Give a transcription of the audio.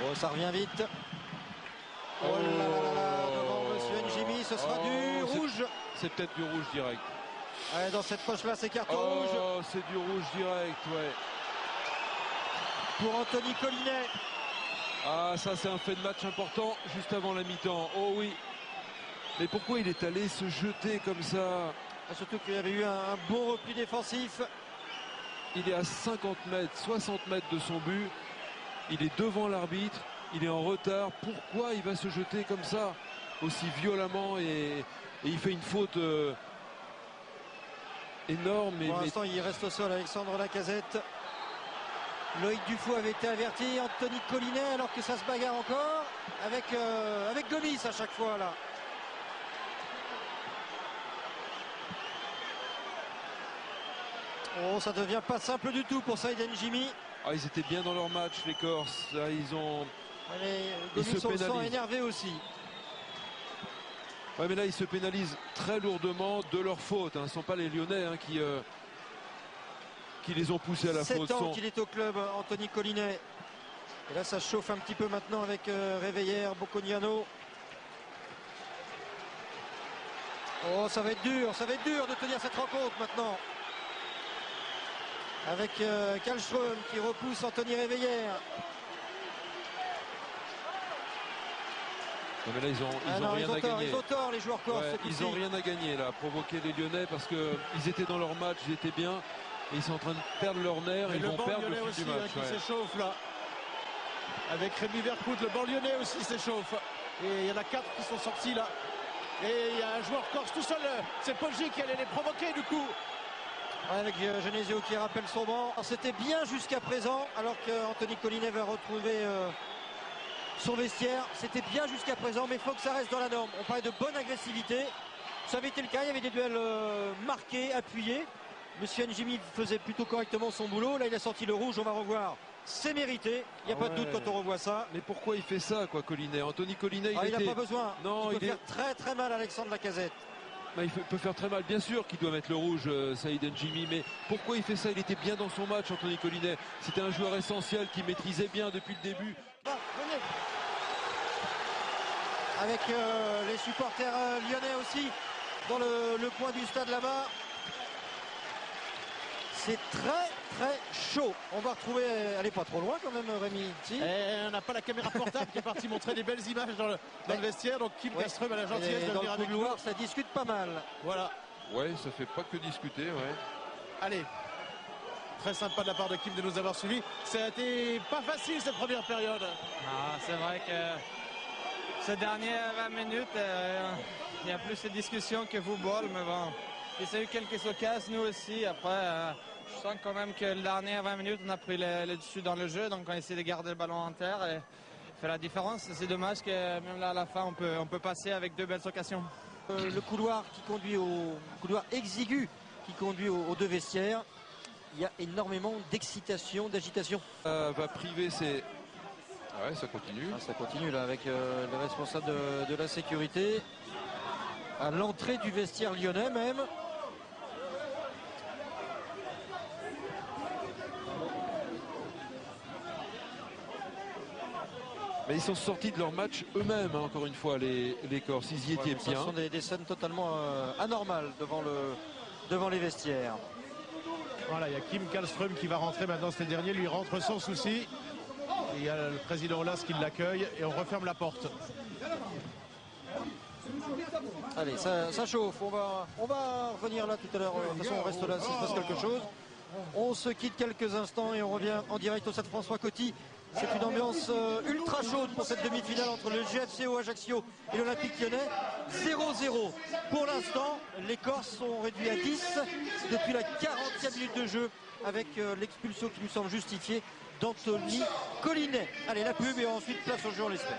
Oh, ça revient vite. Oh là là là là, devant monsieur Njimi, ce sera du rouge. C'est peut-être du rouge direct. Ouais, dans cette poche-là, c'est carton rouge. Oh, c'est du rouge direct, ouais. Pour Anthony Collinet. Ah, ça c'est un fait de match important juste avant la mi-temps. Oh oui. Mais pourquoi il est allé se jeter comme ça? Surtout qu'il y avait eu un bon repli défensif. Il est à 50 mètres, 60 mètres de son but. Il est devant l'arbitre. Il est en retard. Pourquoi il va se jeter comme ça, aussi violemment, et il fait une faute énorme. Pour l'instant, il reste au sol, Alexandre Lacazette. Loïc Dufour avait été averti. Anthony Collinet, alors que ça se bagarre encore avec Gomis à chaque fois là. Oh, ça devient pas simple du tout pour Saïd Njimi. Ah, ils étaient bien dans leur match, les Corses. Là, ils ont. Mais Gomis, on le sent énervé aussi. Ouais, mais là, ils se pénalisent très lourdement de leur faute. Hein. Ce ne sont pas les Lyonnais qui les ont poussés à la faute. 7 ans qu'il est au club, Anthony Collinet. Et là, ça chauffe un petit peu maintenant avec Réveillère, Bocconiano. Oh, ça va être dur de tenir cette rencontre maintenant. Avec Kallström qui repousse Anthony Réveillère. Non, mais là, ils ont rien à gagner. Ils ont tort, les joueurs corses. Ouais, ils n'ont rien à gagner là, provoquer les Lyonnais, parce qu'ils étaient dans leur match, ils étaient bien. Et ils sont en train de perdre leur nerf. Et ils vont perdre le fil du match. Qui s'échauffe là. Avec Rémi Vercoute, le banc lyonnais aussi s'échauffe. Et il y en a 4 qui sont sortis là. Et il y a un joueur corse tout seul. C'est Poggi qui allait les provoquer du coup. Ouais, avec Genesio qui rappelle son banc. C'était bien jusqu'à présent, alors qu'Anthony Collinet va retrouver son vestiaire. C'était bien jusqu'à présent, mais il faut que ça reste dans la norme. On parlait de bonne agressivité. Ça avait été le cas, il y avait des duels marqués, appuyés. Monsieur Njimi faisait plutôt correctement son boulot. Là, il a sorti le rouge, on va revoir. C'est mérité, il n'y a pas de doute quand on revoit ça. Mais pourquoi il fait ça, quoi, Collinet? Anthony Collinet, il n'a pas besoin. Non, il peut faire très très mal à Alexandre Lacazette. Il peut faire très mal, bien sûr qu'il doit mettre le rouge, Saïd Njimi, mais pourquoi il fait ça? Il était bien dans son match, Anthony Collinet. C'était un joueur essentiel qui maîtrisait bien depuis le début. Ah, venez. Avec les supporters lyonnais aussi dans le coin du stade là-bas. C'est très très chaud. On va retrouver, elle est pas trop loin quand même, Rémi. Si. On n'a pas la caméra portable qui est partie montrer des belles images dans le vestiaire. Donc Kim Kallström a la gentillesse de venir avec nous. Ça discute pas mal. Voilà. Ouais, ça fait pas que discuter, ouais. Allez. Très sympa de la part de Kim de nous avoir suivis. Ça a été pas facile cette première période. Ah, c'est vrai que ces dernières 20 minutes, il y a plus de discussions que football, mais bon. Il y a eu quelques occasions, nous aussi. Après, je sens quand même que les dernières 20 minutes, on a pris le dessus dans le jeu. Donc on essaie de garder le ballon en terre et faire la différence. C'est dommage que même là à la fin, on peut passer avec 2 belles occasions. Le couloir qui conduit au couloir exigu qui conduit aux 2 vestiaires. Il y a énormément d'excitation, d'agitation. Va priver ses... Ah ouais, ça continue. Ça continue là avec le responsable de la sécurité. À l'entrée du vestiaire lyonnais même. Mais ils sont sortis de leur match eux-mêmes, hein, encore une fois, les Corses. Ils y étaient bien. Ce sont des scènes totalement anormales devant les vestiaires. Voilà, il y a Kim Kallström qui va rentrer maintenant, c'est le dernier, lui rentre sans souci. Et il y a le président Olas qui l'accueille et on referme la porte. Allez, ça chauffe. On va revenir là tout à l'heure. De toute façon, on reste là s'il se passe quelque chose. On se quitte quelques instants et on revient en direct au stade François Coty. C'est une ambiance ultra chaude pour cette demi-finale entre le GFCO Ajaccio et l'Olympique Lyonnais. 0-0. Pour l'instant, les Corses sont réduits à 10 depuis la 40e minute de jeu avec l'expulsion qui nous semble justifiée d'Anthony Collinet. Allez, la pub et ensuite place au jeu, on l'espère.